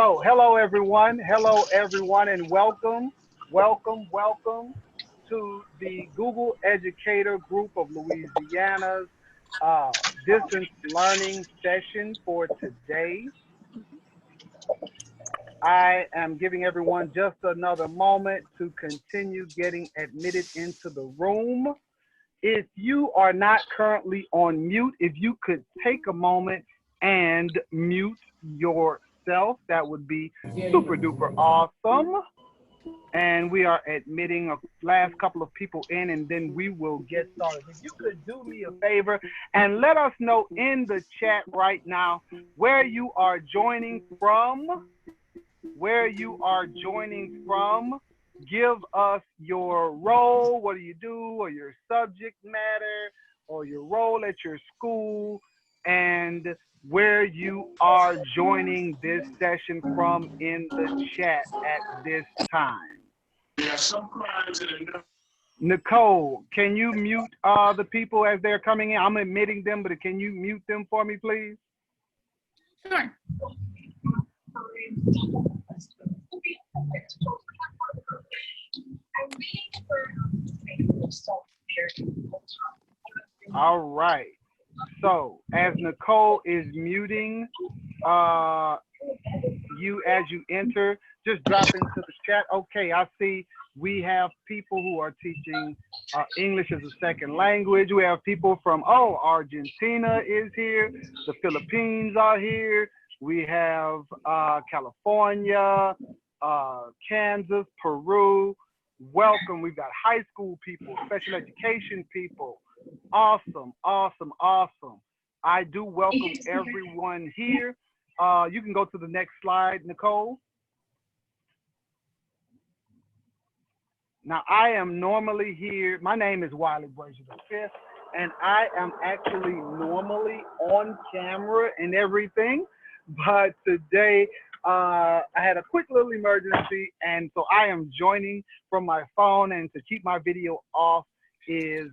So, hello everyone, and welcome to the Google Educator group of Louisiana's distance learning session for today. I am giving everyone just another moment to continue getting admitted into the room. If you are not currently on mute, if you could take a moment and mute yourself, that would be super duper awesome. And we are admitting a last couple of people in, and then we will get started. If you could do me a favor and let us know in the chat right now where you are joining from, give us your role, what do you do, or your subject matter, or your role at your school, and where you are joining this session from in the chat at this time. There are some crimes that are Nicole, can you mute the people as they're coming in? I'm admitting them, but can you mute them for me, please? Sure. All right. So as Nicole is muting you as you enter, just drop into the chat. Okay, I see we have people who are teaching English as a second language. We have people from, Argentina is here. The Philippines are here. We have California, Kansas, Peru. Welcome. We've got high school people, special education people. Awesome. I do welcome everyone here. You can go to the next slide, Nicole. Now, I am normally here. My name is Wiley Brazier V, and I am actually normally on camera and everything. But today, I had a quick little emergency, and so I am joining from my phone, and to keep my video off is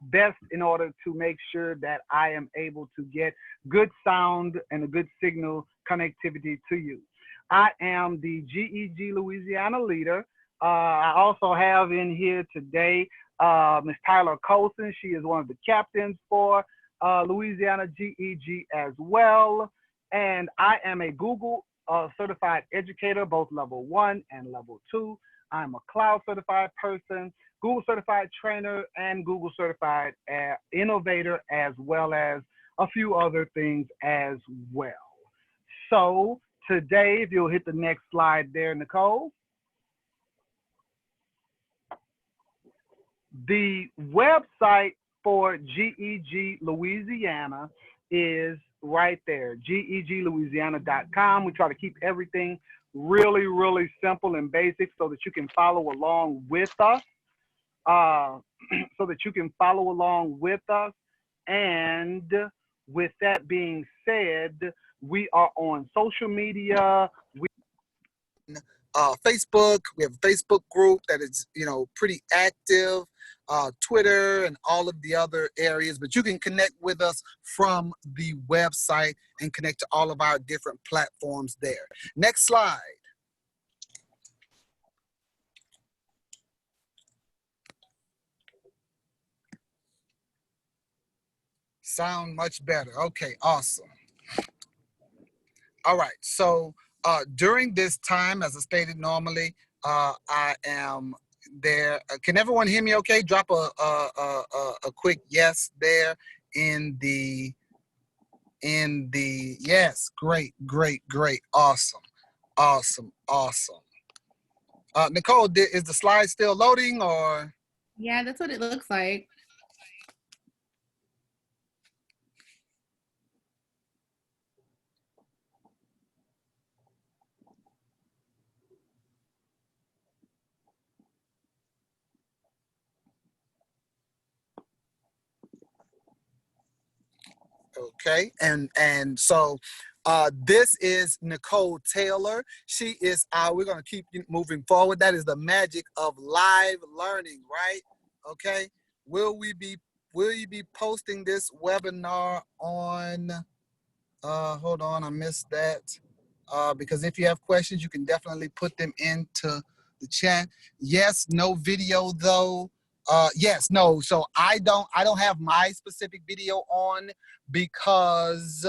best in order to make sure that I am able to get good sound and a good signal connectivity to you. I am the GEG Louisiana leader. I also have in here today Ms. Tyler Colson. She is one of the captains for Louisiana GEG as well. And I am a Google certified educator, both level 1 and level 2. I'm a cloud certified person, Google certified trainer, and Google certified innovator, as well as a few other things as well. So today, if you'll hit the next slide there, Nicole. The website for GEG Louisiana is right there, geglouisiana.com. We try to keep everything really simple and basic so that you can follow along with us. And with that being said, we are on social media. Facebook, we have a Facebook group that is, pretty active, Twitter and all of the other areas, but you can connect with us from the website and connect to all of our different platforms there. Next slide. Sound much better. Okay, awesome. All right, so during this time, as I stated normally, I am there. Can everyone hear me okay? Drop a quick yes there in the yes. Great. Awesome. Nicole, is the slide still loading or? Yeah, that's what it looks like. Okay, and so this is Knikole Taylor. She is we're gonna keep moving forward. That is the magic of live learning, right? Okay. Will you be posting this webinar on hold on, I missed that. because if you have questions, you can definitely put them into the chat. Yes, no video though. Yes, no. So I don't have my specific video on because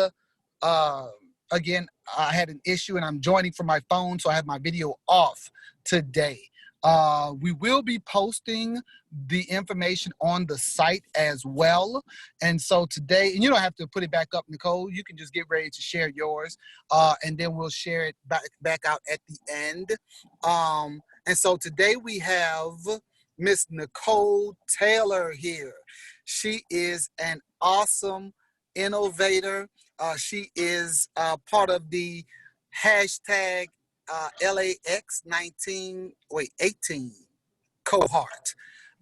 again, I had an issue and I'm joining from my phone, so I have my video off today. We will be posting the information on the site as well. And so today, and you don't have to put it back up, Nicole, you can just get ready to share yours, and then we'll share it back out at the end. And so today we have Miss Knikole Taylor here. She is an awesome innovator. She is part of the hashtag LAX 18 cohort.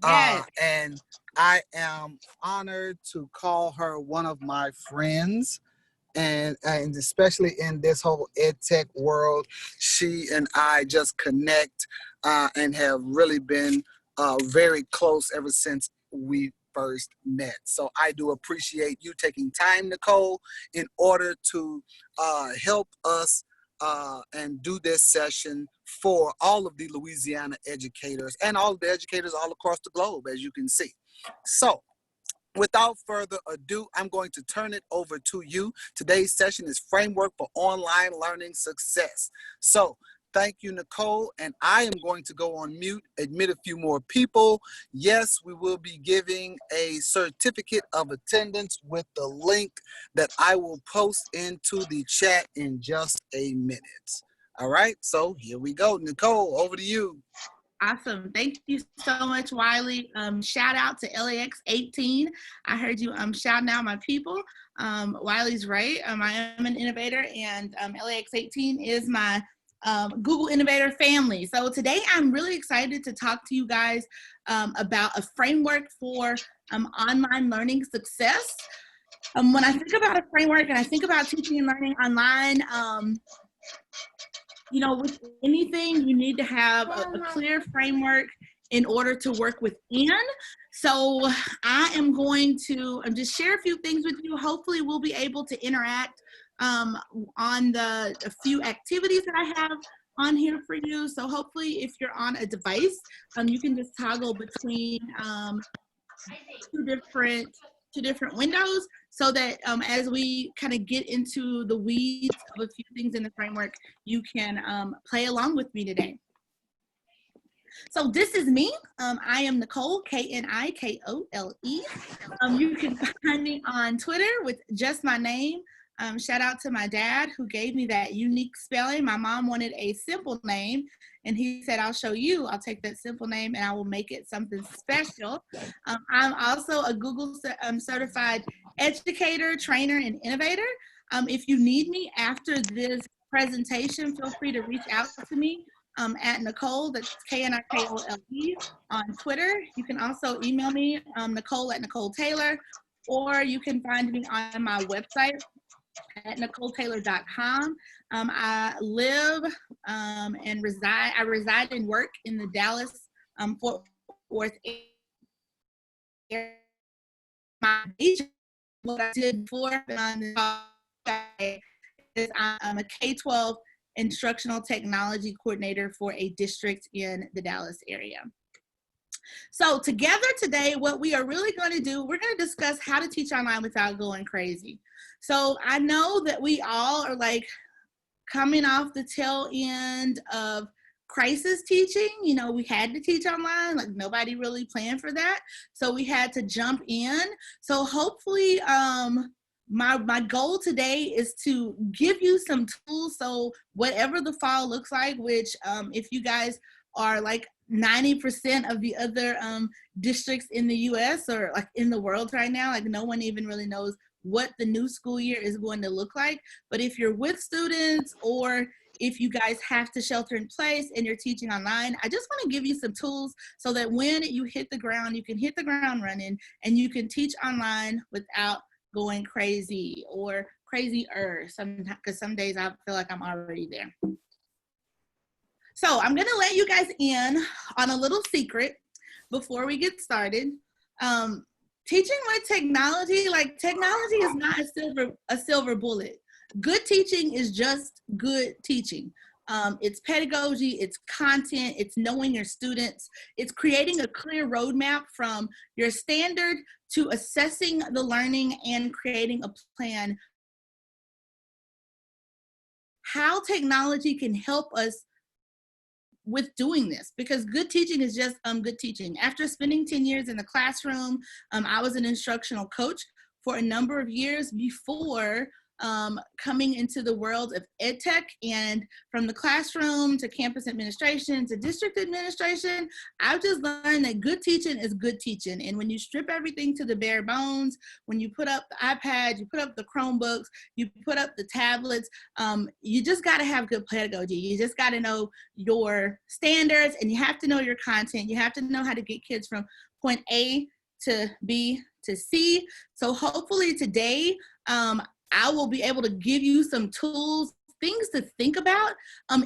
Yes. And I am honored to call her one of my friends. And especially in this whole EdTech world, she and I just connect and have really been very close ever since we first met. So I do appreciate you taking time, Nicole, in order to help us and do this session for all of the Louisiana educators and all of the educators all across the globe, as you can see. So without further ado, I'm going to turn it over to you. Today's session is Framework for Online Learning Success. So thank you, Nicole, and I am going to go on mute, admit a few more people. Yes, we will be giving a certificate of attendance with the link that I will post into the chat in just a minute. All right, so here we go. Nicole, over to you. Awesome. Thank you so much, Wiley. Shout out to LAX 18. I heard you shouting out my people. Wiley's right. I am an innovator, and LAX 18 is my Google Innovator family. So today I'm really excited to talk to you guys about a framework for online learning success. When I think about a framework and I think about teaching and learning online, you know, with anything, you need to have a clear framework in order to work within. So I am going to just share a few things with you. Hopefully we'll be able to interact on a few activities that I have on here for you. So hopefully if you're on a device, you can just toggle between two different windows, so that as we kind of get into the weeds of a few things in the framework, you can play along with me today. So this is me. I am Nicole, Knikole. You can find me on Twitter with just my name. Shout out to my dad who gave me that unique spelling. My mom wanted a simple name, and he said, I'll show you. I'll take that simple name and I will make it something special. I'm also a Google certified educator, trainer, and innovator. If you need me after this presentation, feel free to reach out to me at Nicole, that's Knikole, on Twitter. You can also email me, Nicole at Knikole Taylor, or you can find me on my website at NikoleTaylor.com. I live and reside and work in the Dallas Fort Worth area. My agent, what I did before is I'm a K-12 instructional technology coordinator for a district in the Dallas area. So together today, what we are really going to do, we're going to discuss how to teach online without going crazy. So I know that we all are like coming off the tail end of crisis teaching. You know, we had to teach online, like nobody really planned for that. So we had to jump in. So hopefully my goal today is to give you some tools. So whatever the fall looks like, which if you guys are like 90% of the other districts in the US or like in the world right now, like no one even really knows what the new school year is going to look like. But if you're with students or if you guys have to shelter in place and you're teaching online, I just want to give you some tools so that when you hit the ground, you can hit the ground running and you can teach online without going crazy or crazier. Because some days I feel like I'm already there. So I'm gonna let you guys in on a little secret before we get started. Teaching with technology, like technology is not a silver bullet. Good teaching is just good teaching. It's pedagogy, it's content, it's knowing your students, it's creating a clear roadmap from your standard to assessing the learning and creating a plan. How technology can help us with doing this, because good teaching is just good teaching. After spending 10 years in the classroom, I was an instructional coach for a number of years before coming into the world of EdTech, and from the classroom to campus administration to district administration, I've just learned that good teaching is good teaching. And when you strip everything to the bare bones, when you put up the iPad, you put up the Chromebooks, you put up the tablets, you just got to have good pedagogy. You just got to know your standards, and you have to know your content. You have to know how to get kids from point A to B to C. So hopefully today, I will be able to give you some tools, things to think about,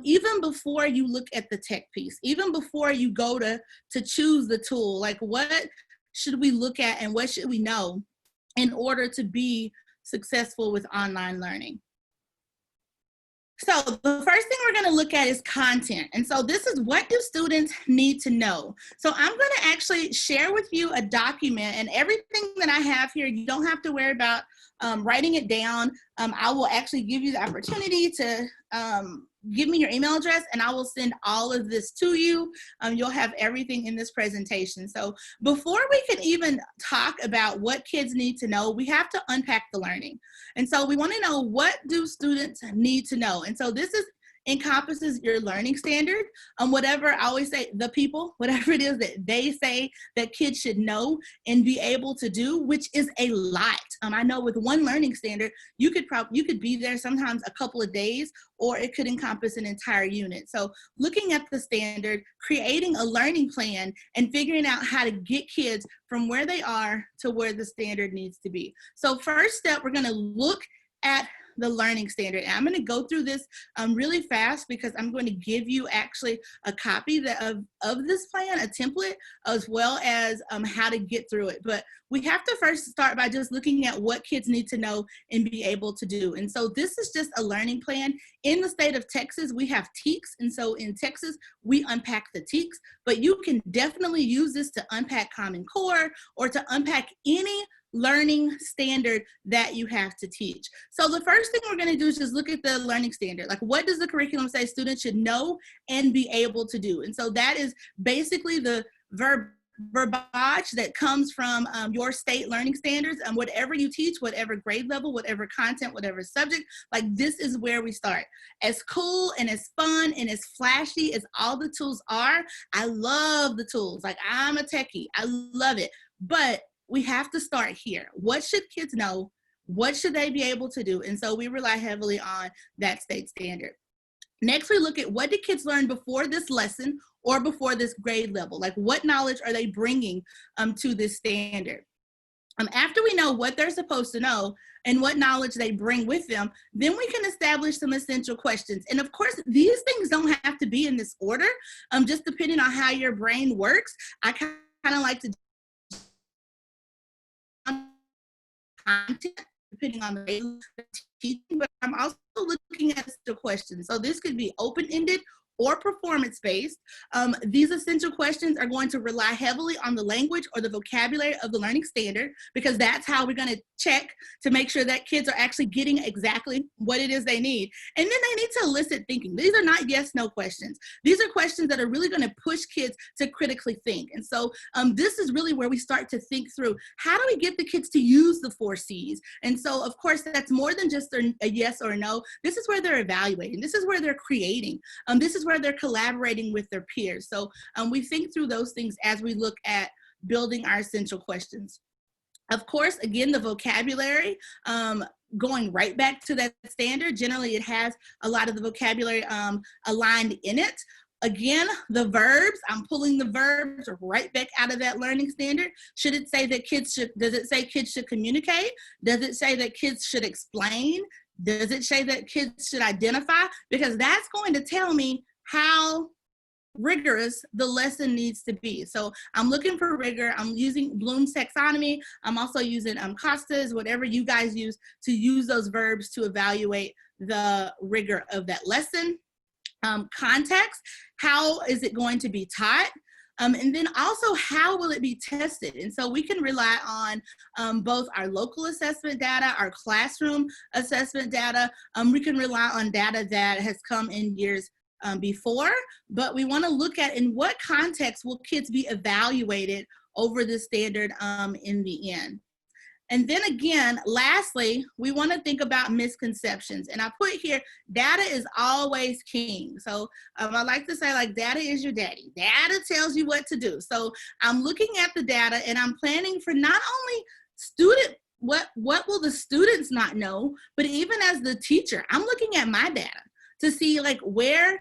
even before you look at the tech piece, even before you go to choose the tool. Like, what should we look at and what should we know in order to be successful with online learning? So the first thing we're going to look at is content. And so this is, what do students need to know? So I'm going to actually share with you a document, and everything that I have here, you don't have to worry about writing it down. I will actually give you the opportunity to give me your email address, and I will send all of this to you. You'll have everything in this presentation. So before we can even talk about what kids need to know, we have to unpack the learning. And so we want to know, what do students need to know? And so this encompasses your learning standard, whatever, I always say, the people, whatever it is that they say that kids should know and be able to do, which is a lot. I know with one learning standard, you could be there sometimes a couple of days, or it could encompass an entire unit. So looking at the standard, creating a learning plan, and figuring out how to get kids from where they are to where the standard needs to be. So first step, we're going to look at the learning standard. And I'm going to go through this really fast, because I'm going to give you actually a copy of this plan, a template, as well as how to get through it. But we have to first start by just looking at what kids need to know and be able to do. And so this is just a learning plan. In the state of Texas, we have TEKS. And so in Texas, we unpack the TEKS, but you can definitely use this to unpack Common Core or to unpack any learning standard that you have to teach. So the first thing we're going to do is just look at the learning standard. Like, what does the curriculum say students should know and be able to do? And so that is basically the verbiage that comes from your state learning standards, and whatever you teach, whatever grade level, whatever content, whatever subject, like, this is where we start. As cool and as fun and as flashy as all the tools are, I love the tools. Like, I'm a techie, I love it, but we have to start here. What should kids know? What should they be able to do? And so we rely heavily on that state standard. Next, we look at, what did kids learn before this lesson or before this grade level? Like, what knowledge are they bringing to this standard? After we know what they're supposed to know and what knowledge they bring with them, then we can establish some essential questions. And of course, these things don't have to be in this order, just depending on how your brain works. I kind of like to content, depending on the teaching, but I'm also looking at the questions. So this could be open-ended or performance-based. These essential questions are going to rely heavily on the language or the vocabulary of the learning standard, because that's how we're going to check to make sure that kids are actually getting exactly what it is they need. And then they need to elicit thinking. These are not yes/no questions. These are questions that are really going to push kids to critically think. And so this is really where we start to think through, how do we get the kids to use the 4 C's? And so, of course, that's more than just a yes or a no. This is where they're evaluating. This is where they're creating. This is where they're collaborating with their peers. So we think through those things as we look at building our essential questions. Of course, again, the vocabulary, going right back to that standard, generally it has a lot of the vocabulary aligned in it. Again, the verbs, I'm pulling the verbs right back out of that learning standard. Should it say that kids should, does it say kids should communicate? Does it say that kids should explain? Does it say that kids should identify? Because that's going to tell me how rigorous the lesson needs to be. So I'm looking for rigor. I'm using Bloom's taxonomy. I'm also using Costa's, whatever you guys use to use those verbs to evaluate the rigor of that lesson. Context, how is it going to be taught? And then also, how will it be tested? And so we can rely on both our local assessment data, our classroom assessment data. We can rely on data that has come in years before, but we want to look at in what context will kids be evaluated over the standard in the end. And then again, lastly, we want to think about misconceptions. And I put here, data is always king. So I like to say, like, data is your daddy. Data tells you what to do. So I'm looking at the data and I'm planning for not only what will the students not know, but even as the teacher, I'm looking at my data to see, like, where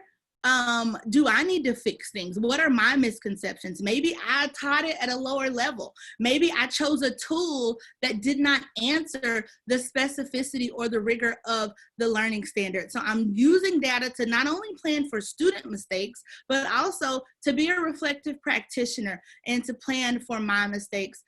do I need to fix things? What are my misconceptions? Maybe I taught it at a lower level. Maybe I chose a tool that did not answer the specificity or the rigor of the learning standard. So I'm using data to not only plan for student mistakes, but also to be a reflective practitioner and to plan for my mistakes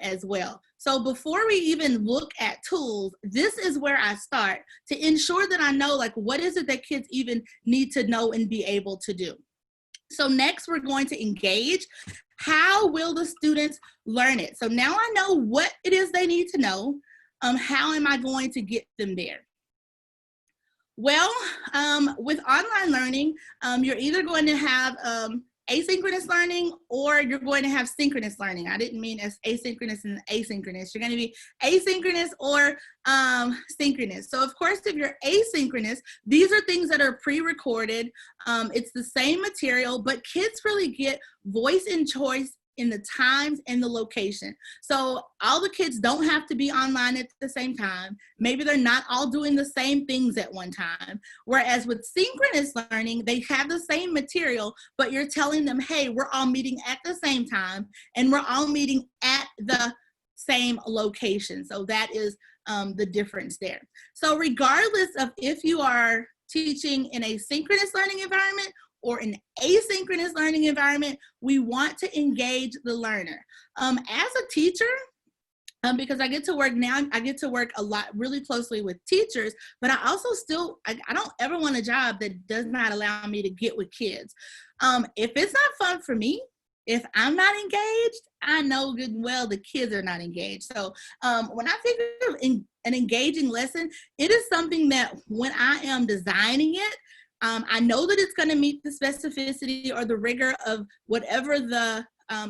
as well. So before we even look at tools, this is where I start to ensure that I know, like, what is it that kids even need to know and be able to do. So next, we're going to engage. How will the students learn it? So now I know what it is they need to know. How am I going to get them there? Well, with online learning, you're either going to have asynchronous learning or you're going to have synchronous learning. I didn't mean as asynchronous and asynchronous. You're going to be asynchronous or synchronous. So of course, if you're asynchronous, these are things that are pre-recorded. It's the same material, but kids really get voice and choice in the times and the location. So all the kids don't have to be online at the same time. Maybe they're not all doing the same things at one time. Whereas with synchronous learning, they have the same material, but you're telling them, hey, we're all meeting at the same time and we're all meeting at the same location. So that is the difference there. So regardless of if you are teaching in a synchronous learning environment or an asynchronous learning environment, we want to engage the learner. As a teacher, because I get to work now, I get to work a lot really closely with teachers, but I also still, I don't ever want a job that does not allow me to get with kids. If it's not fun for me, if I'm not engaged, I know good and well the kids are not engaged. So when I think of an engaging lesson, it is something that when I am designing it, I know that it's going to meet the specificity or the rigor of whatever the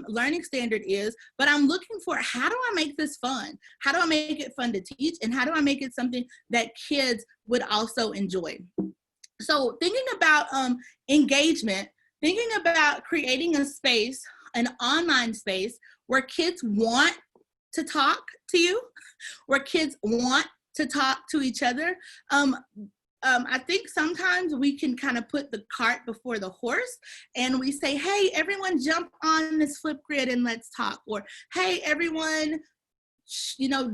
learning standard is, but I'm looking for, how do I make this fun? How do I make it fun to teach? And how do I make it something that kids would also enjoy? So thinking about engagement, thinking about creating a space, an online space where kids want to talk to you, where kids want to talk to each other. I think sometimes we can kind of put the cart before the horse and we say, hey, everyone jump on this Flipgrid and let's talk. Or, hey, everyone,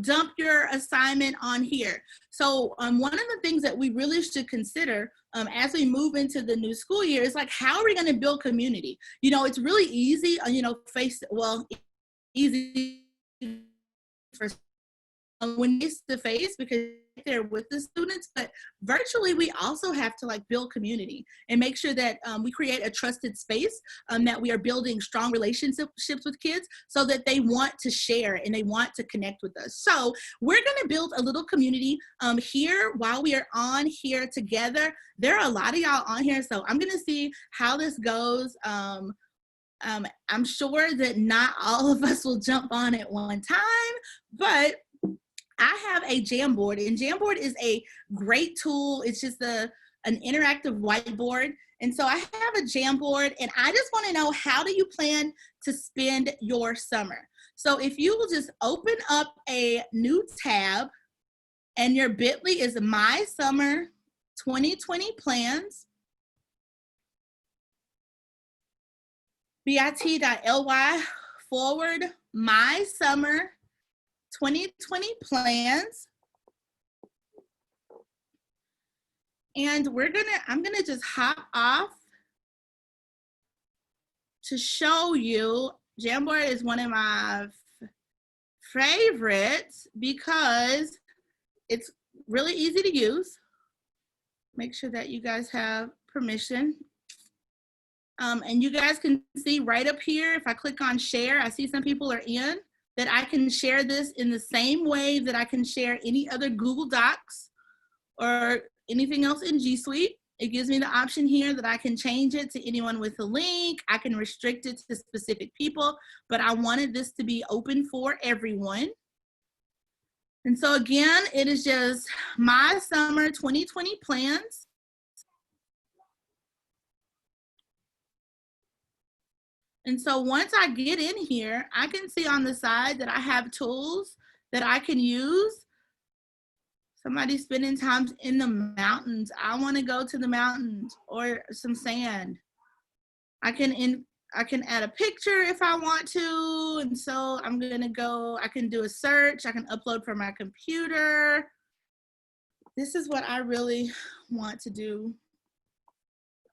dump your assignment on here. So one of the things that we really should consider as we move into the new school year is, like, how are we going to build community? It's really easy, easy for when face to face because they're with the students, but virtually we also have to, like, build community and make sure that we create a trusted space, that we are building strong relationships with kids so that they want to share and they want to connect with us. So we're going to build a little community here while we are on here together. There are a lot of y'all on here, so I'm going to see how this goes. I'm sure that not all of us will jump on at one time, but I have a Jamboard, and Jamboard is a great tool. It's just an interactive whiteboard. And so I have a Jamboard, and I just want to know, how do you plan to spend your summer? So if you will just open up a new tab, and your bit.ly is My Summer 2020 Plans, bit.ly/My Summer 2020 Plans. And I'm gonna just hop off to show you, Jamboard is one of my favorites because it's really easy to use. Make sure that you guys have permission. And you guys can see right up here, if I click on share, I see some people are in, that I can share this in the same way that I can share any other Google Docs or anything else in G Suite. It gives me the option here that I can change it to anyone with a link. I can restrict it to specific people, but I wanted this to be open for everyone. And so again, it is just my summer 2020 plans. And so once I get in here, I can see on the side that I have tools that I can use. Somebody's spending time in the mountains. I want to go to the mountains or some sand. I can add a picture if I want to. And so I'm gonna go, I can do a search. I can upload from my computer. This is what I really want to do.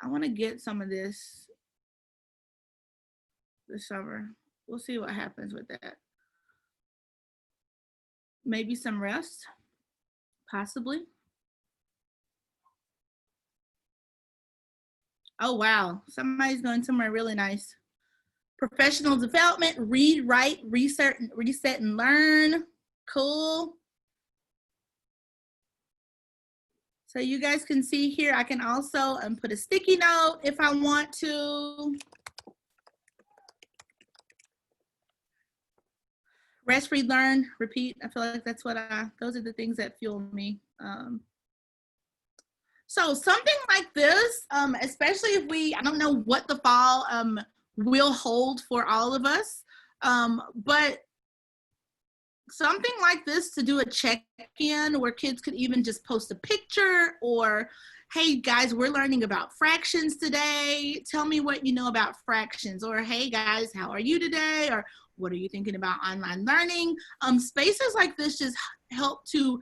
I want to get some of this summer. We'll see what happens with that. Maybe some rest, possibly. Oh, wow. Somebody's going somewhere really nice. Professional development, read, write, reset, and learn. Cool. So you guys can see here, I can also put a sticky note if I want to. Rest, read, learn, repeat. I feel like that's what those are the things that fuel me. So something like this, especially if I don't know what the fall will hold for all of us, but something like this to do a check-in where kids could even just post a picture or, hey guys, we're learning about fractions today. Tell me what you know about fractions. Or, hey guys, how are you today? Or what are you thinking about online learning? Spaces like this just help to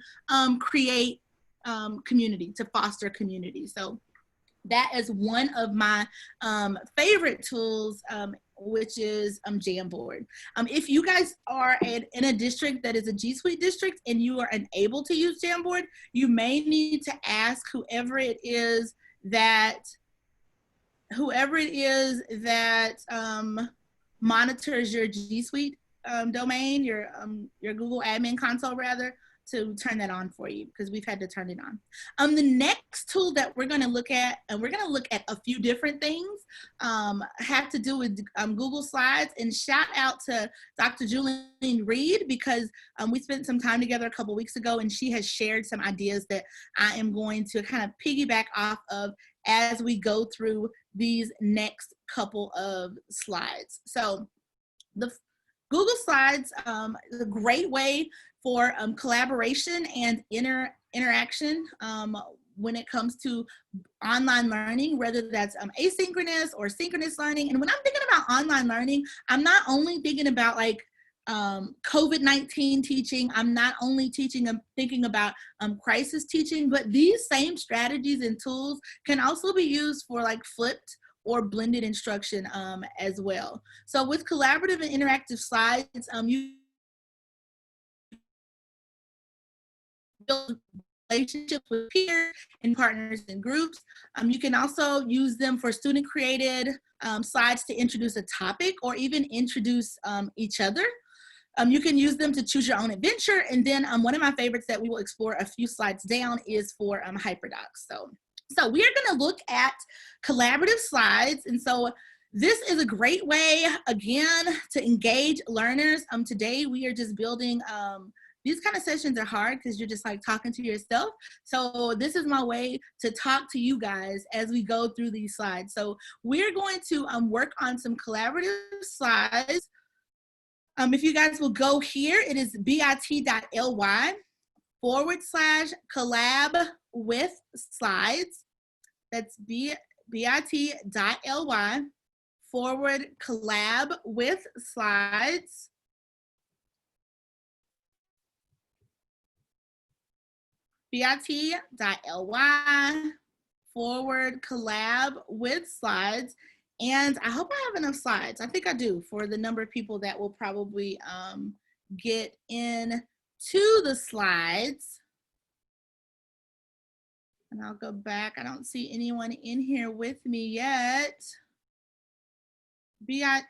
create community, to foster community. So that is one of my favorite tools, which is Jamboard. If you guys are in a district that is a G Suite district and you are unable to use Jamboard, you may need to ask whoever it is that monitors your G Suite domain, your Google Admin Console rather, to turn that on for you, because we've had to turn it on. The next tool that we're going to look at, and we're going to look at a few different things, have to do with Google Slides. And shout out to Dr. Julian Reed, because we spent some time together a couple weeks ago, and she has shared some ideas that I am going to kind of piggyback off of as we go through these next couple of slides. So the Google Slides is a great way for collaboration and interaction when it comes to online learning, whether that's asynchronous or synchronous learning. And when I'm thinking about online learning, I'm not only thinking about like COVID-19 teaching. I'm not only thinking about crisis teaching, but these same strategies and tools can also be used for like flipped or blended instruction as well. So with collaborative and interactive slides, you build relationships with peers and partners and groups. You can also use them for student-created slides to introduce a topic or even introduce each other. You can use them to choose your own adventure. And then one of my favorites that we will explore a few slides down is for HyperDocs. So we are going to look at collaborative slides. And so this is a great way, again, to engage learners. Today we are just building, these kind of sessions are hard because you're just like talking to yourself. So this is my way to talk to you guys as we go through these slides. So we're going to work on some collaborative slides. If you guys will go here, it is bit.ly/collab with slides. That's bit.ly/collab with slides. bit.ly/collab with slides. And I hope I have enough slides. I think I do for the number of people that will probably get in to the slides. And I'll go back. I don't see anyone in here with me yet. I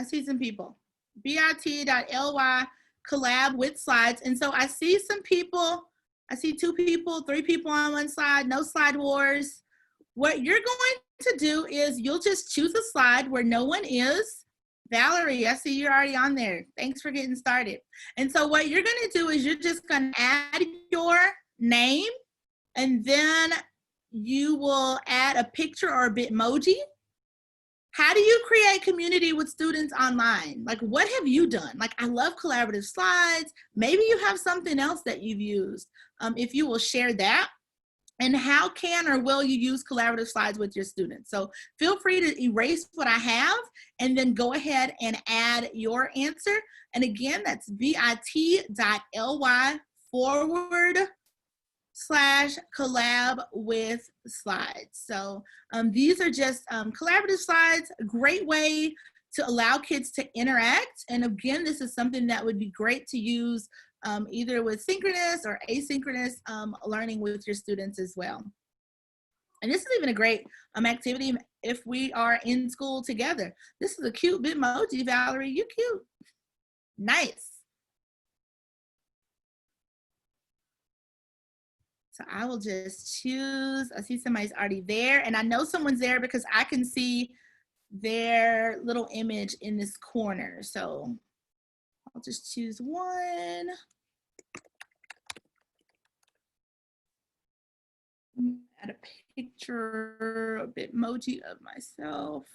see some people. bit.ly collab with slides. And so I see some people. I see 2 people, 3 people on one side, no slide wars. What you're going to do is you'll just choose a slide where no one is. Valerie, I see you're already on there. Thanks for getting started. And so what you're going to do is you're just going to add your name, and then you will add a picture or a Bitmoji. How do you create community with students online? Like, what have you done? Like, I love collaborative slides. Maybe you have something else that you've used. If you will share that. And how can or will you use collaborative slides with your students? So feel free to erase what I have and then go ahead and add your answer. And again, that's bit.ly/collab with slides. So these are just collaborative slides, a great way to allow kids to interact. And again, this is something that would be great to use either with synchronous or asynchronous learning with your students as well. And this is even a great activity if we are in school together. This is a cute Bitmoji, Valerie, you cute. Nice. So I will just choose, I see somebody's already there, and I know someone's there because I can see their little image in this corner. So I'll just choose one. Add a picture, a Bitmoji of myself.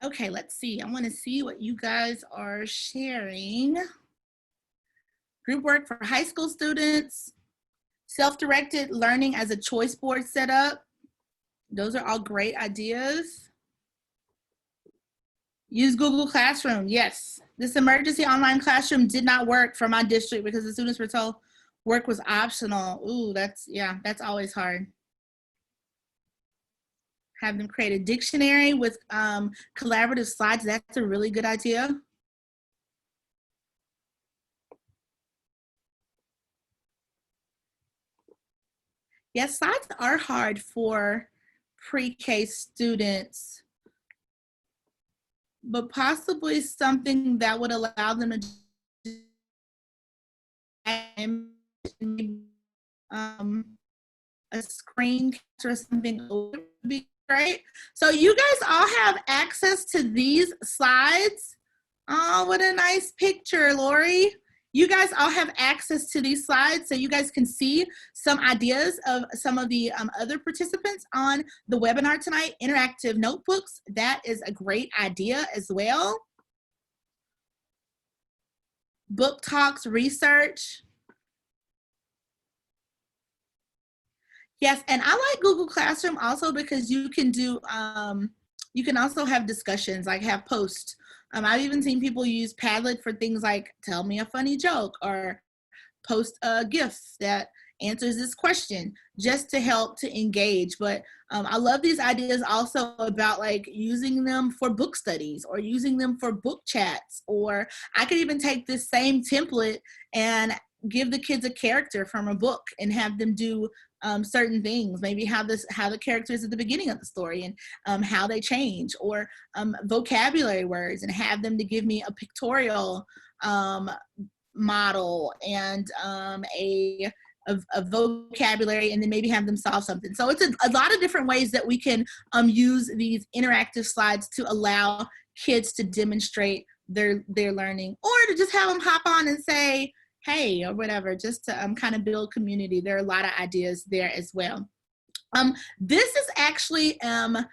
Okay, let's see. I want to see what you guys are sharing. Group work for high school students, self-directed learning as a choice board setup. Those are all great ideas. Use Google Classroom, yes. This emergency online classroom did not work for my district because the students were told work was optional. Ooh, that's always hard. Have them create a dictionary with collaborative slides. That's a really good idea. Yes, slides are hard for pre-K students, but possibly something that would allow them to a screen capture or something would be great. So you guys all have access to these slides. Oh, what a nice picture, Lori. You guys all have access to these slides so you guys can see some ideas of some of the other participants on the webinar tonight. Interactive notebooks, that is a great idea as well. Book talks, research. Yes, and I like Google Classroom also because you can do, you can also have discussions, like have posts. I've even seen people use Padlet for things like tell me a funny joke or post a GIF that answers this question just to help to engage. But I love these ideas also about like using them for book studies or using them for book chats, or I could even take this same template and give the kids a character from a book and have them do certain things, maybe how the characters at the beginning of the story and how they change, or vocabulary words, and have them to give me a pictorial model and a vocabulary, and then maybe have them solve something. So it's a lot of different ways that we can use these interactive slides to allow kids to demonstrate their learning, or to just have them hop on and say, hey, or whatever, just to kind of build community. There are a lot of ideas there as well. This is actually an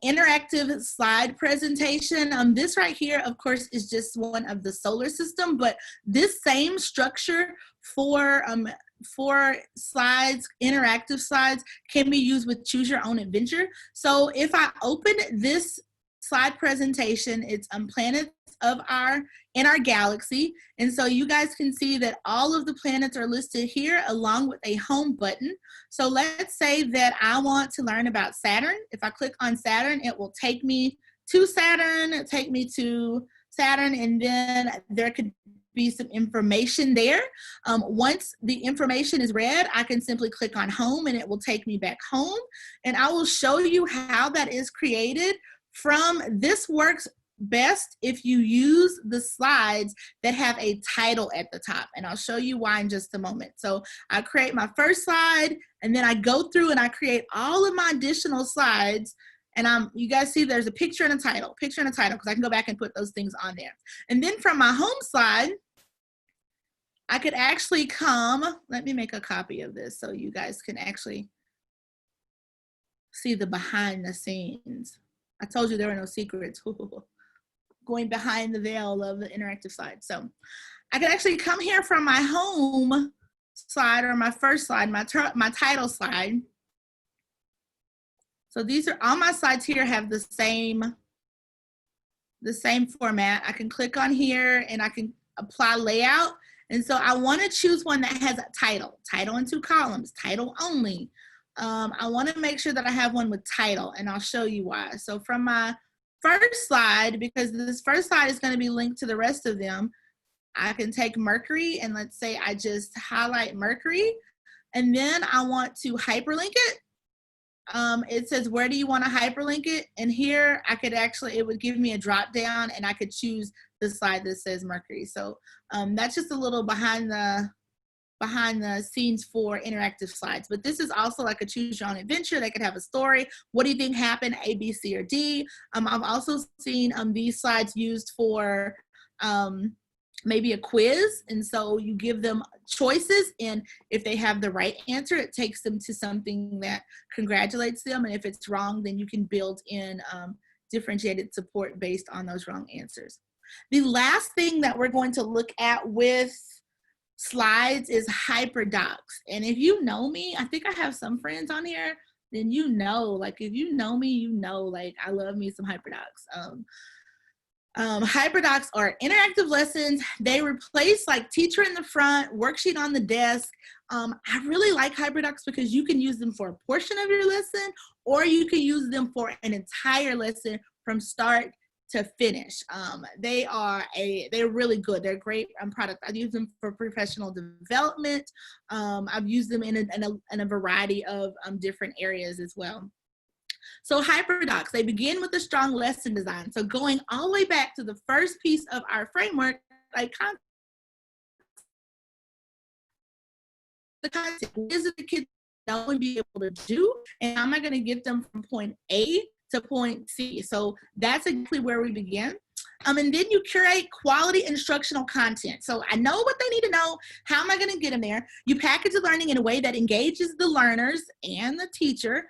interactive slide presentation. This right here, of course, is just one of the solar system, but this same structure for slides, interactive slides, can be used with Choose Your Own Adventure. So if I open this slide presentation, it's planets in our galaxy, and so you guys can see that all of the planets are listed here along with a home button. So let's say that I want to learn about Saturn. If I click on Saturn, it will take me to Saturn, and then there could be some information there. Once the information is read, I can simply click on home and it will take me back home, and I will show you how that is created. This works best if you use the slides that have a title at the top, and I'll show you why in just a moment. So I create my first slide, and then I go through and I create all of my additional slides, and you guys see there's a picture and a title, because I can go back and put those things on there. And then from my home slide, I could actually let me make a copy of this so you guys can actually see the behind the scenes. I told you there were no secrets. Going behind the veil of the interactive slide. So I could actually come here from my home slide, or my first slide, my title slide. So these are all my slides here have the same format. I can click on here and I can apply layout. And so I want to choose one that has a title in 2 columns, title only. I want to make sure that I have one with title, and I'll show you why. So from my first slide, because this first slide is going to be linked to the rest of them, I can take Mercury, and let's say I just highlight Mercury, and then I want to hyperlink it. It says, where do you want to hyperlink it? And here I could it would give me a drop down, and I could choose the slide that says Mercury. So that's just a little behind the scenes for interactive slides. But this is also like a Choose Your Own Adventure. They could have a story. What do you think happened? A, B, C, or D. I've also seen these slides used for maybe a quiz. And so you give them choices, and if they have the right answer, it takes them to something that congratulates them. And if it's wrong, then you can build in differentiated support based on those wrong answers. The last thing that we're going to look at with slides is hyperdocs. And if you know me, I think I have some friends on here, then you know, like if you know me, you know, like I love me some hyperdocs. Hyperdocs are interactive lessons. They replace like teacher in the front, worksheet on the desk. I really like hyperdocs because you can use them for a portion of your lesson, or you can use them for an entire lesson from start to finish. They're really good. They're great product. I've used them for professional development. I've used them in a variety of different areas as well. So hyperdocs, they begin with a strong lesson design. So going all the way back to the first piece of our framework, like the content, what is it the kids know and be able to do, and how am I going to get them from point A to point C? So that's exactly where we begin. And then you curate quality instructional content. So I know what they need to know. How am I going to get them there? You package the learning in a way that engages the learners and the teacher,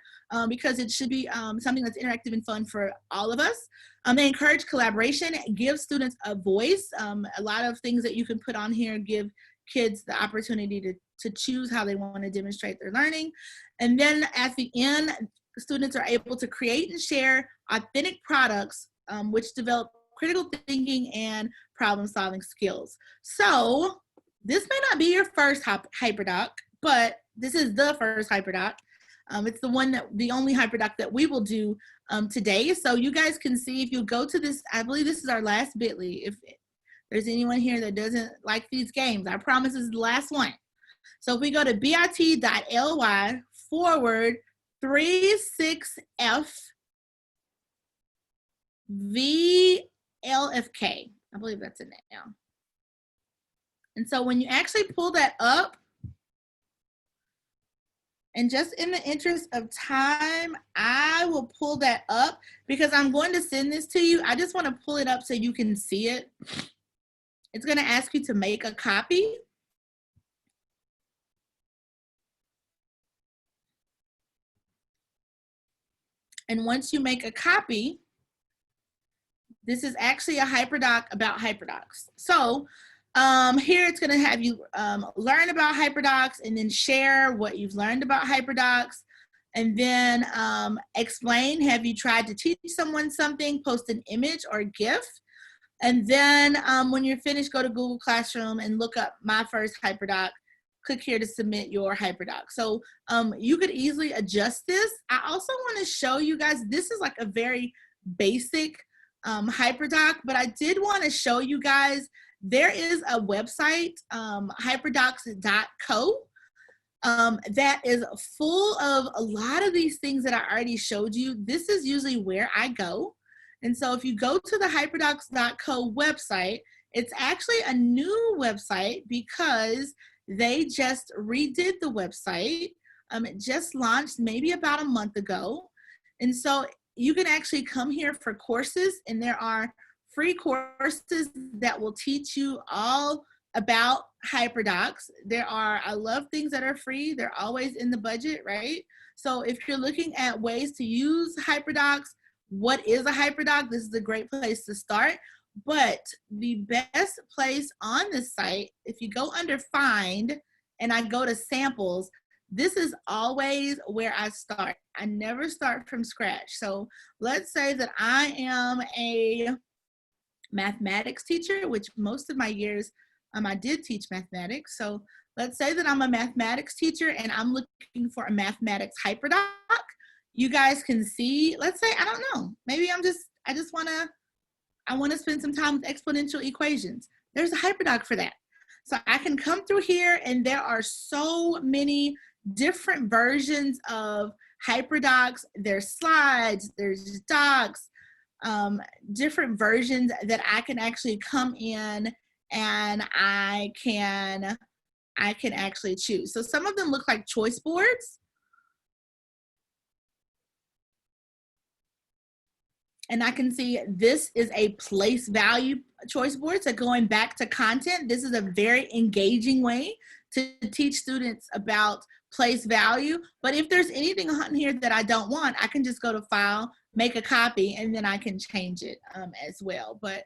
because it should be something that's interactive and fun for all of us. They encourage collaboration, give students a voice. A lot of things that you can put on here give kids the opportunity to choose how they want to demonstrate their learning. And then at the end, students are able to create and share authentic products which develop critical thinking and problem-solving skills. So this may not be your first hyperdoc, but this is the first hyperdoc. It's the only hyperdoc that we will do today. So you guys can see, if you go to this, I believe this is our last bit.ly. If there's anyone here that doesn't like these games, I promise this is the last one. So if we go to bit.ly/36F VLFK, I believe that's in it now. And so when you actually pull that up, and just in the interest of time, I will pull that up because I'm going to send this to you. I just want to pull it up so you can see it. It's going to ask you to make a copy. And once you make a copy, this is actually a hyperdoc about hyperdocs. So here it's going to have you learn about hyperdocs and then share what you've learned about hyperdocs, and then explain, have you tried to teach someone something, post an image or GIF, and then when you're finished, go to Google Classroom and look up my first hyperdoc. Click here to submit your hyperdoc. So you could easily adjust this. I also want to show you guys, this is like a very basic hyperdoc, but I did want to show you guys, there is a website, hyperdocs.co, that is full of a lot of these things that I already showed you. This is usually where I go. And so if you go to the hyperdocs.co website, it's actually a new website because they just redid the website. It just launched maybe about a month ago. And so you can actually come here for courses, and there are free courses that will teach you all about hyperdocs. I love things that are free. They're always in the budget, right? So if you're looking at ways to use hyperdocs, what is a hyperdoc? This is a great place to start. But the best place on this site, if you go under Find and I go to Samples, this is always where I start. I never start from scratch. So let's say that I am a mathematics teacher, which most of my years I did teach mathematics. So let's say that I'm a mathematics teacher and I'm looking for a mathematics hyperdoc. You guys can see, let's say, I don't know, maybe I want to spend some time with exponential equations. There's a hyperdoc for that. So I can come through here, and there are so many different versions of hyperdocs. There's slides, there's docs, different versions that I can actually come in and I can actually choose. So some of them look like choice boards. And I can see this is a place value choice board. So going back to content, this is a very engaging way to teach students about place value. But if there's anything on here that I don't want, I can just go to File, make a copy, and then I can change it as well. But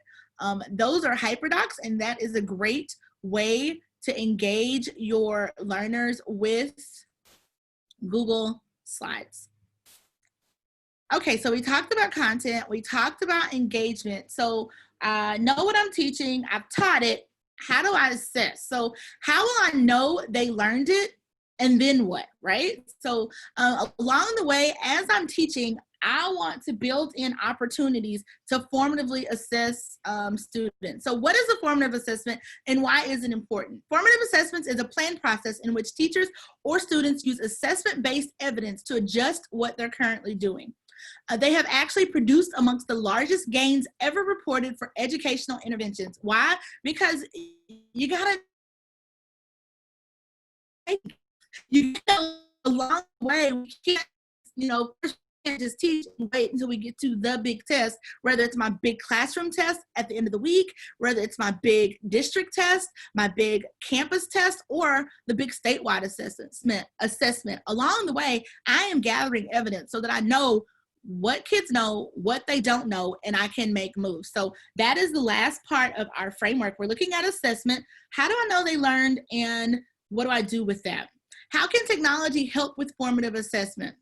those are hyperdocs, and that is a great way to engage your learners with Google Slides. Okay, so we talked about content, we talked about engagement. So I know what I'm teaching, I've taught it. How do I assess? So how will I know they learned it, and then what, right? So along the way, as I'm teaching, I want to build in opportunities to formatively assess students. So what is a formative assessment and why is it important? Formative assessments is a planned process in which teachers or students use assessment-based evidence to adjust what they're currently doing. They have actually produced amongst the largest gains ever reported for educational interventions. Why? Because you gotta along the way, we can't, first we can't just teach and wait until we get to the big test, whether it's my big classroom test at the end of the week, whether it's my big district test, my big campus test, or the big statewide assessment. Along the way, I am gathering evidence so that I know what kids know, what they don't know, and I can make moves. So that is the last part of our framework. We're looking at assessment. How do I know they learned, and what do I do with that? How can technology help with formative assessment?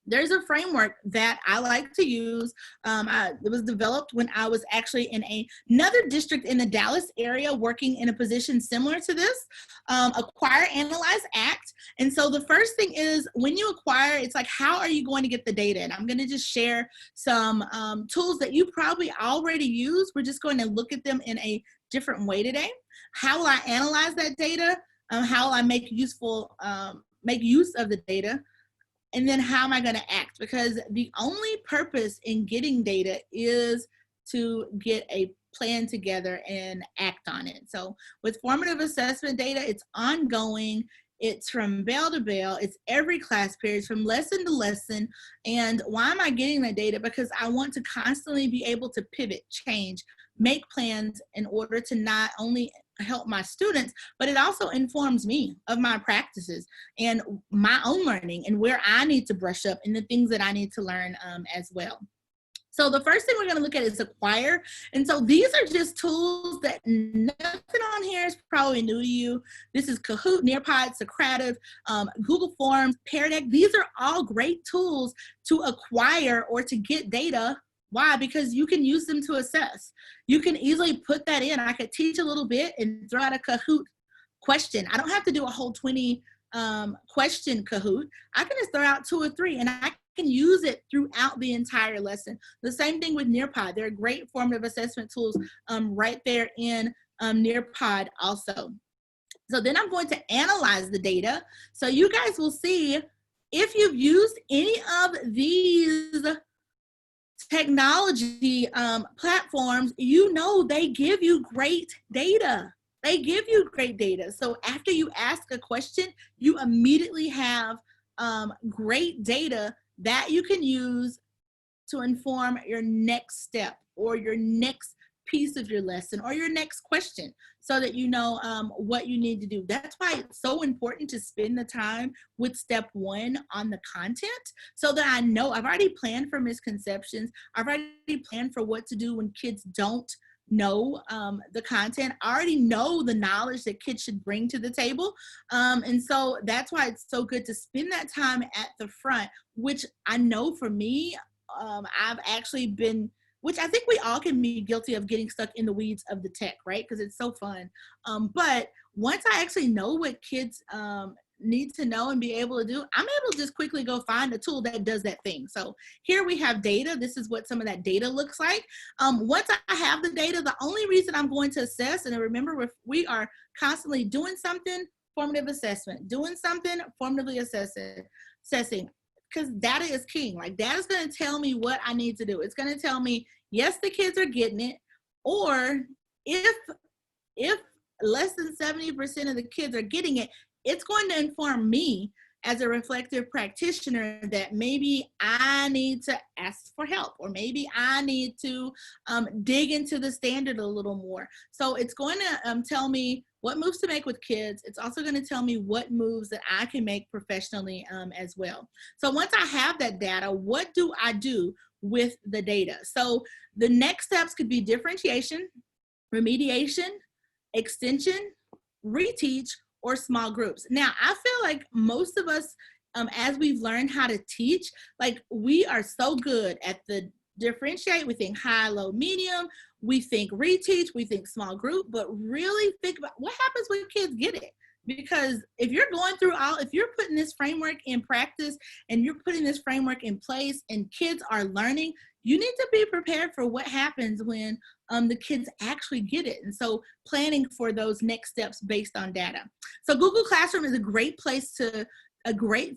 There's a framework that I like to use. It was developed when I was actually in another district in the Dallas area working in a position similar to this, Acquire, Analyze, Act. And so the first thing is when you acquire, it's like, how are you going to get the data? And I'm going to just share some tools that you probably already use. We're just going to look at them in a different way today. How will I analyze that data? how will I make use of the data, and then how am I going to act? Because the only purpose in getting data is to get a plan together and act on it. So with formative assessment data, it's ongoing. It's from bell to bell. It's every class period, it's from lesson to lesson. And why am I getting that data? Because I want to constantly be able to pivot, change, make plans in order to not only help my students, but it also informs me of my practices and my own learning and where I need to brush up and the things that I need to learn as well. So the first thing we're going to look at is Acquire. And so these are just tools that nothing on here is probably new to you. This is Kahoot, Nearpod, Socrative, Google Forms, Pear Deck. These are all great tools to acquire or to get data. Why? Because you can use them to assess. You can easily put that in. I could teach a little bit and throw out a Kahoot question. I don't have to do a whole 20 question Kahoot. I can just throw out 2 or 3 and I can use it throughout the entire lesson. The same thing with Nearpod. There are great formative assessment tools right there in Nearpod also. So then I'm going to analyze the data. So you guys will see if you've used any of these technology platforms, you know they give you great data. They give you great data. So after you ask a question, you immediately have great data that you can use to inform your next step or your next piece of your lesson or your next question, so that you know what you need to do. That's why it's so important to spend the time with step 1 on the content, so that I know I've already planned for misconceptions. I've already planned for what to do when kids don't know the content. I already know the knowledge that kids should bring to the table. And so that's why it's so good to spend that time at the front, which I know for me, I've actually been, which I think we all can be guilty of, getting stuck in the weeds of the tech, right? Because it's so fun. But once I actually know what kids need to know and be able to do, I'm able to just quickly go find a tool that does that thing. So here we have data. This is what some of that data looks like. Once I have the data, the only reason I'm going to assess, and remember, we are constantly doing something, formative assessment, doing something, formatively assessing, because data is king. Like, data is going to tell me what I need to do. It's going to tell me, yes, the kids are getting it, or if less than 70% of the kids are getting it, it's going to inform me as a reflective practitioner that maybe I need to ask for help, or maybe I need to dig into the standard a little more. So it's going to tell me what moves to make with kids. It's also going to tell me what moves that I can make professionally as well. So once I have that data, what do I do with the data? So the next steps could be differentiation, remediation, extension, reteach, or small groups. Now, I feel like most of us, as we've learned how to teach, like, we are so good at the differentiate. We think high, low, medium. We think reteach. We think small group. But really think about what happens when kids get it. Because if you're going through if you're putting this framework in practice and you're putting this framework in place and kids are learning, you need to be prepared for what happens when the kids actually get it. And so planning for those next steps based on data. So Google Classroom is a great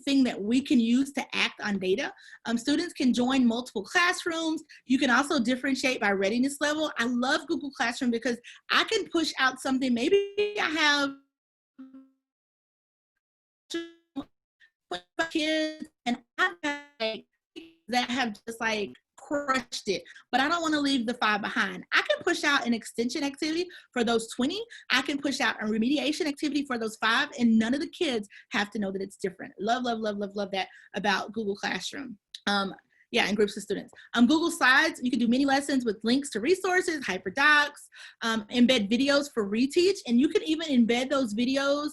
thing that we can use to act on data. Students can join multiple classrooms. You can also differentiate by readiness level. I love Google Classroom because I can push out something. Maybe I have kids and I have that have just like crushed it, but I don't want to leave the 5 behind. I can push out an extension activity for those 20. I can push out a remediation activity for those 5, and none of the kids have to know that it's different. Love, love, love, love, love that about Google Classroom. Yeah, and groups of students. Google Slides, you can do mini lessons with links to resources, hyperdocs, embed videos for reteach, and you can even embed those videos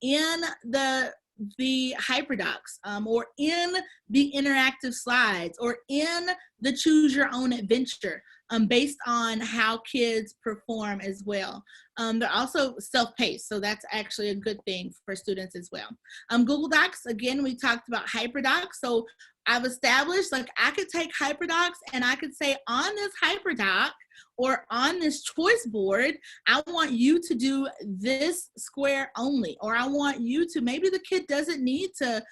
in the hyperdocs or in the interactive slides or in the choose your own adventure based on how kids perform as well. They're also self-paced, so that's actually a good thing for students as well. Google Docs, again, we talked about hyperdocs. So I've established, like, I could take hyperdocs and I could say on this hyperdoc, or on this choice board, I want you to do this square only, or I want you to, maybe the kid doesn't need to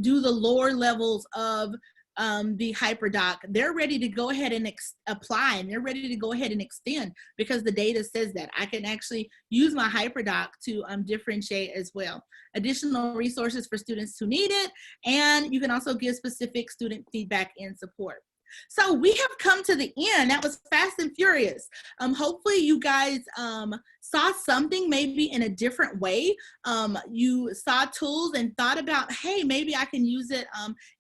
do the lower levels of the hyperdoc. They're ready to go ahead and apply, and they're ready to go ahead and extend because the data says that. I can actually use my hyperdoc to differentiate as well. Additional resources for students who need it, and you can also give specific student feedback and support. So we have come to the end. That was fast and furious. Hopefully you guys saw something maybe in a different way. You saw tools and thought about, hey, maybe I can use it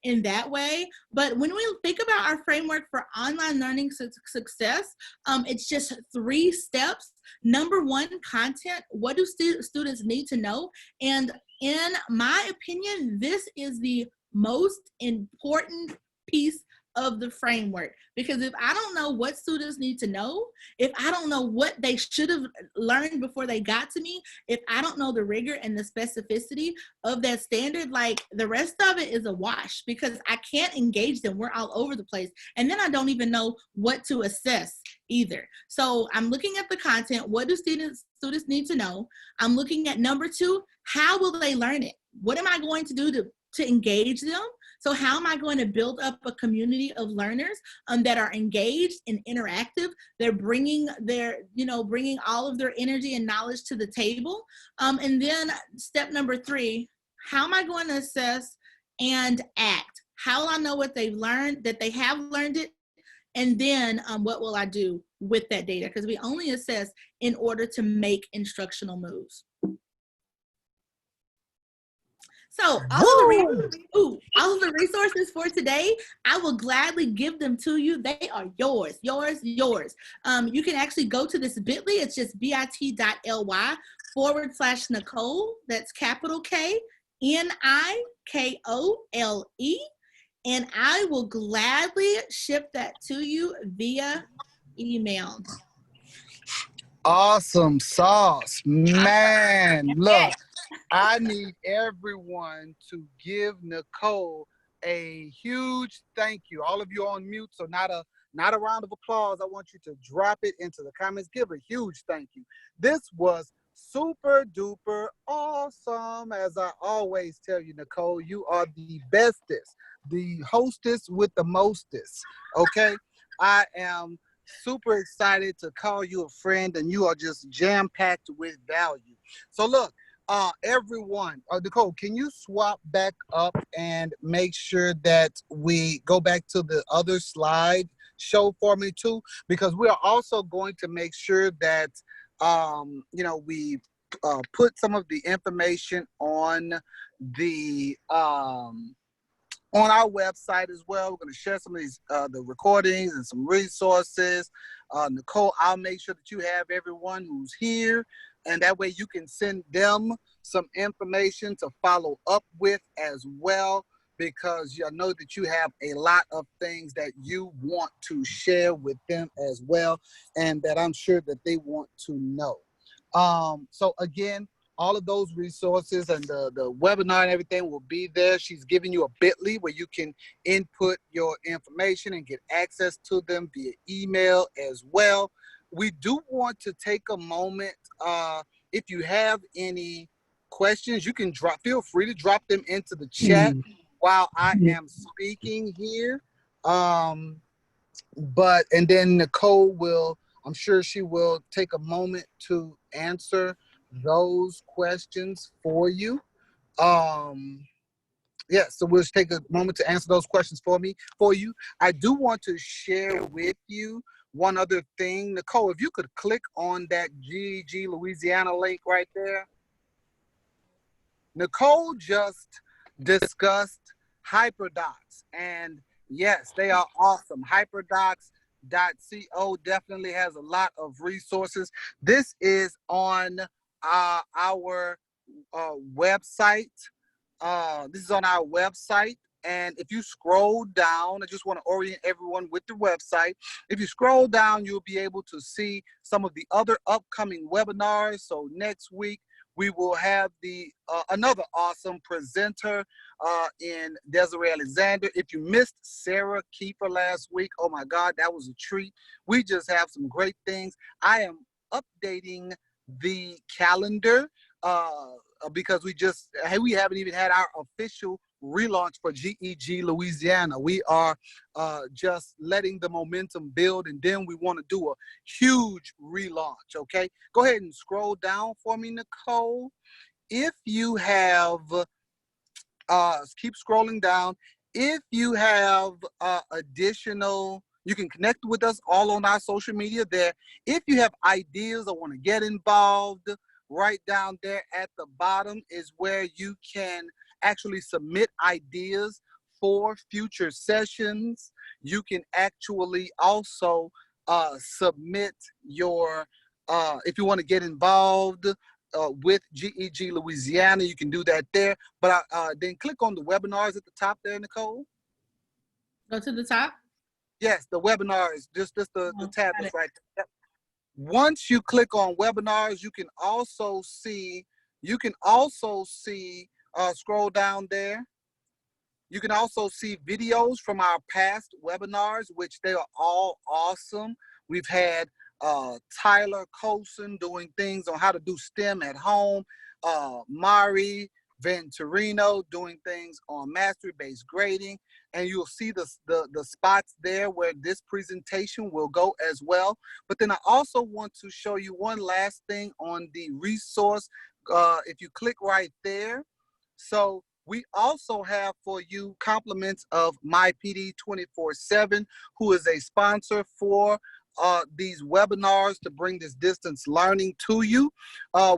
in that way. But when we think about our framework for online learning success, it's just 3 steps. Number 1, content. What do students need to know? And in my opinion, this is the most important piece of the framework, because if I don't know what students need to know, if I don't know what they should have learned before they got to me, if I don't know the rigor and the specificity of that standard, like the rest of it is a wash, because I can't engage them. We're all over the place. And then I don't even know what to assess either. So I'm looking at the content. What do students need to know? I'm looking at number 2, how will they learn it? What am I going to do to engage them? So how am I going to build up a community of learners that are engaged and interactive? They're bringing bringing all of their energy and knowledge to the table. And then step number 3, how am I going to assess and act? How will I know what they've learned, that they have learned it? And then what will I do with that data? Because we only assess in order to make instructional moves. So all of the resources for today, I will gladly give them to you. They are yours. You can actually go to this bit.ly. It's just bit.ly/Knikole. That's capital K, Nikole. And I will gladly ship that to you via email. Awesome sauce, man. Look, I need everyone to give Knikole a huge thank you. All of you on mute, so not a round of applause. I want you to drop it into the comments. Give a huge thank you. This was super duper awesome. As I always tell you, Knikole, you are the bestest, the hostess with the mostest. Okay, I am super excited to call you a friend, and you are just jam-packed with value. So look, everyone, Knikole, can you swap back up and make sure that we go back to the other slide show for me too? Because we are also going to make sure that we put some of the information on the on our website as well. We're going to share some of these the recordings and some resources. Knikole, I'll make sure that you have everyone who's here, and that way you can send them some information to follow up with as well, because I know that you have a lot of things that you want to share with them as well, and that I'm sure that they want to know. So again, all of those resources and the webinar and everything will be there. She's giving you a bit.ly where you can input your information and get access to them via email as well. We do want to take a moment. If you have any questions, you can feel free to drop them into the chat while I am speaking here. And then Knikole will, I'm sure she will take a moment to answer those questions for you. So we'll just take a moment to answer those questions for you. I do want to share with you one other thing. Knikole, if you could click on that GEG Louisiana link right there. Knikole just discussed hyperdocs, and yes, they are awesome. Hyperdocs.co definitely has a lot of resources. This is on our website. This is on our website. And if you scroll down, I just want to orient everyone with the website. If you scroll down, you'll be able to see some of the other upcoming webinars. So next week, We will have the another awesome presenter in Desiree Alexander. If you missed Sarah Kiefer last week, oh my God, that was a treat. We just have some great things. I am updating the calendar because we haven't even had our official relaunch for GEG Louisiana. We are just letting the momentum build, and then we want to do a huge relaunch. Okay, go ahead and scroll down for me, Nicole. If you have keep scrolling down. If you have additional, you can connect with us all on our social media there. If you have ideas or want to get involved, right down there at the bottom is where you can actually submit ideas for future sessions. You can actually also submit your, if you want to get involved with GEG Louisiana, you can do that there. But then click on the webinars at the top there, Nicole. Go to the top? Yes, the webinars, just the tab is right there. Yep. Once you click on webinars, you can also see, scroll down there. You can also see videos from our past webinars, which they are all awesome. We've had Tyler Colson doing things on how to do STEM at home, Mari Venturino doing things on mastery-based grading, and you'll see the spots there where this presentation will go as well. But then I also want to show you one last thing on the resource. If you click right there, so we also have for you compliments of MyPD 24/7, who is a sponsor for these webinars to bring this distance learning to you.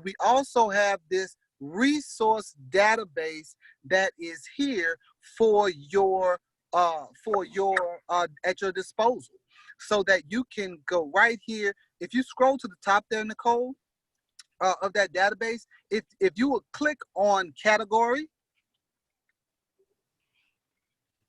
We also have this resource database that is here for your at your disposal, so that you can go right here. If you scroll to the top there, Nicole, of that database, if you would click on category,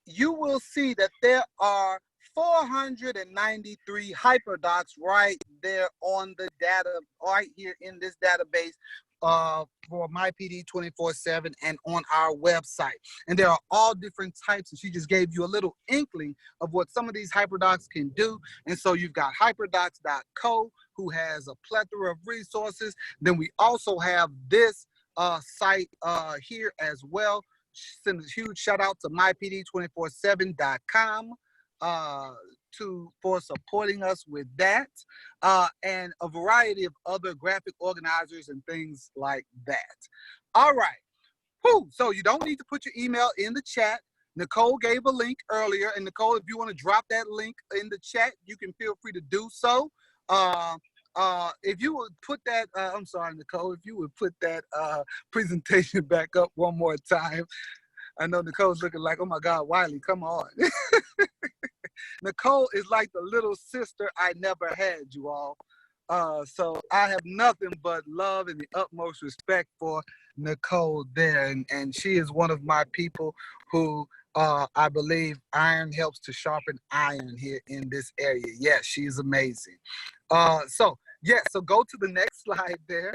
you will see that there are 493 hyperdocs right there on the data, right here in this database for MyPD 24/7 and on our website. And there are all different types, and she just gave you a little inkling of what some of these hyperdocs can do. And so you've got hyperdocs.co, who has a plethora of resources. Then we also have this site here as well. Send a huge shout out to mypd247.com for supporting us with that, and a variety of other graphic organizers and things like that. All right. Whew. So you don't need to put your email in the chat. Nicole gave a link earlier, and Nicole, if you want to drop that link in the chat, you can feel free to do so. If you would put that, I'm sorry, Nicole, if you would put that presentation back up one more time. I know Nicole's looking like, oh my God, Wiley, come on. Nicole is like the little sister I never had, you all. So I have nothing but love and the utmost respect for Nicole there. And she is one of my people who I believe iron helps to sharpen iron here in this area. Yes, she's amazing. So go to the next slide there.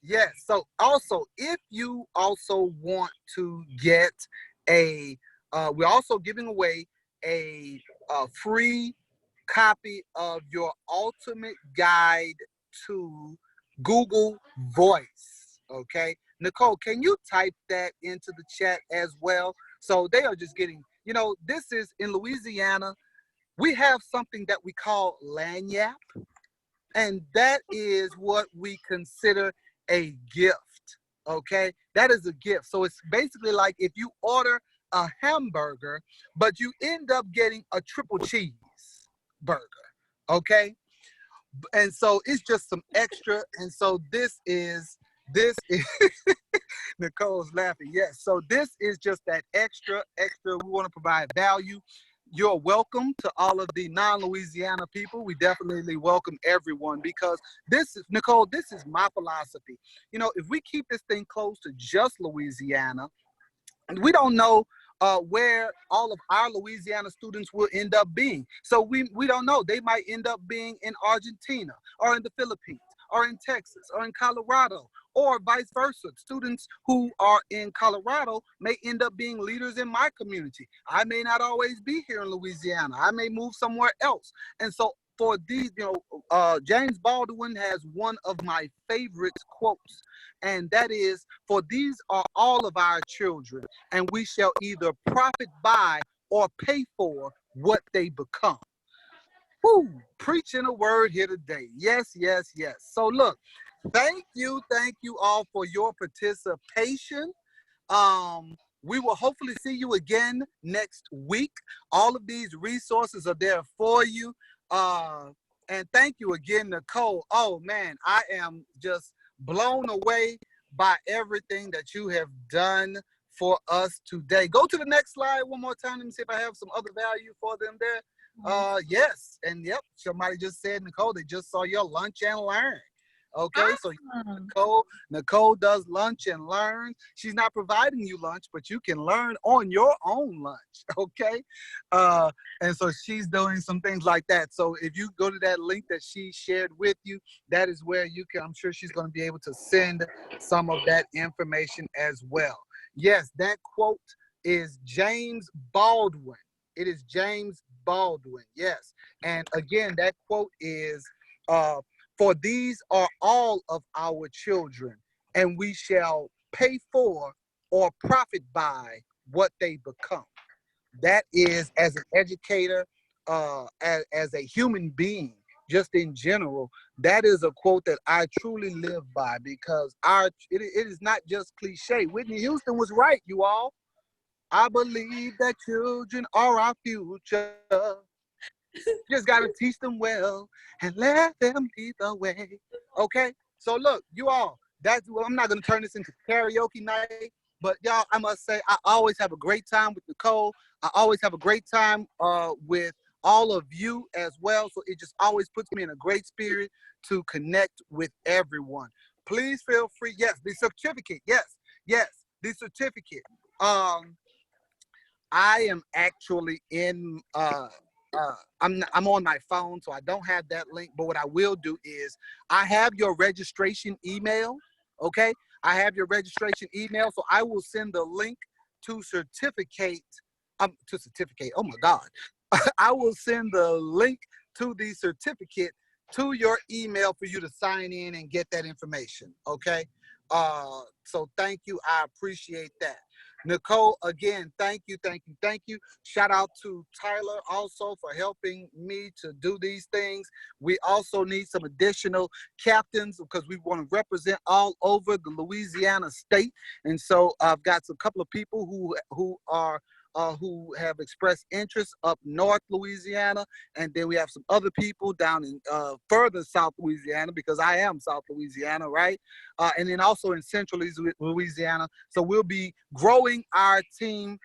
Yes, so also, if you also want to get we're also giving away a free copy of your ultimate guide to Google Voice, okay? Nicole, can you type that into the chat as well? So they are just getting, this is in Louisiana, we have something that we call lagniappe, and that is what we consider a gift, okay? That is a gift. So it's basically like if you order a hamburger, but you end up getting a triple cheese burger, okay? And so it's just some extra. And so this is Nicole's laughing. Yes. So this is just that extra. We want to provide value. You're welcome to all of the non-Louisiana people. We definitely welcome everyone, because this is, Nicole, this is my philosophy. If we keep this thing close to just Louisiana, we don't know where all of our Louisiana students will end up being. So we don't know. They might end up being in Argentina or in the Philippines are in Texas or in Colorado, or vice versa. Students who are in Colorado may end up being leaders in my community. I may not always be here in Louisiana. I may move somewhere else. And so for these, James Baldwin has one of my favorite quotes, and that is, "For these are all of our children, and we shall either profit by or pay for what they become." Woo, preaching a word here today. Yes, yes, yes. So look, thank you all for your participation. We will hopefully see you again next week. All of these resources are there for you. And thank you again, Nicole. Oh man, I am just blown away by everything that you have done for us today. Go to the next slide one more time. Let me see if I have some other value for them there. Yes, and yep, somebody just said, Nicole, they just saw your lunch and learn. Okay, so Nicole does lunch and learn. She's not providing you lunch, but you can learn on your own lunch. Okay, and so she's doing some things like that. So if you go to that link that she shared with you, that is where you can, I'm sure she's going to be able to send some of that information as well. Yes, that quote is James Baldwin. It is James Baldwin, yes. And again, that quote is, "For these are all of our children, and we shall pay for or profit by what they become." That is, as an educator, as a human being, just in general, that is a quote that I truly live by, because it is not just cliche. Whitney Houston was right, you all. "I believe that children are our future. Just got to teach them well and let them lead the way." Okay? So look, you all, I'm not going to turn this into karaoke night, but y'all, I must say, I always have a great time with Nicole. I always have a great time with all of you as well. So it just always puts me in a great spirit to connect with everyone. Please feel free. Yes, the certificate. Yes, the certificate. I am actually in I'm on my phone, so I don't have that link, but what I will do is I have your registration email. Okay, I have your registration email, so I will send the link to certificate. Oh my God. I will send the link to the certificate to your email for you to sign in and get that information. Okay, so thank you. I appreciate that. Nicole, again, thank you. Shout out to Tyler also for helping me to do these things. We also need some additional captains because we want to represent all over the Louisiana state. And so I've got a couple of people who have expressed interest up north Louisiana, and then we have some other people down in further South Louisiana, because I am South Louisiana, right? And then also in Central Louisiana. So we'll be growing our team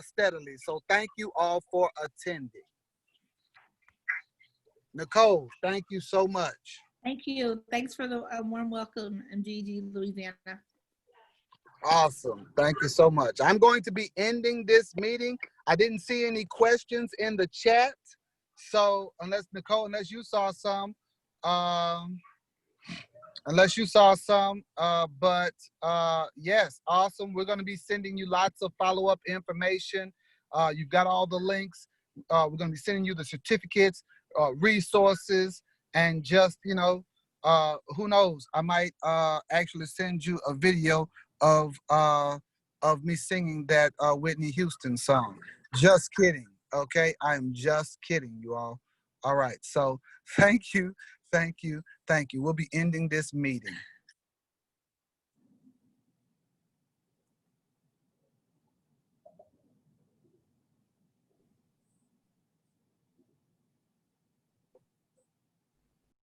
steadily. So thank you all for attending. Nicole, thank you so much. Thank you. Thanks for the warm welcome, MGG Louisiana. Awesome. Thank you so much. I'm going to be ending this meeting. I didn't see any questions in the chat. So unless you saw some, yes, awesome. We're going to be sending you lots of follow-up information. You've got all the links. We're going to be sending you the certificates, resources, and just, who knows, I might actually send you a video of me singing that Whitney Houston song. Just kidding. Okay, I'm just kidding, you all. All right, so thank you. We'll be ending this meeting.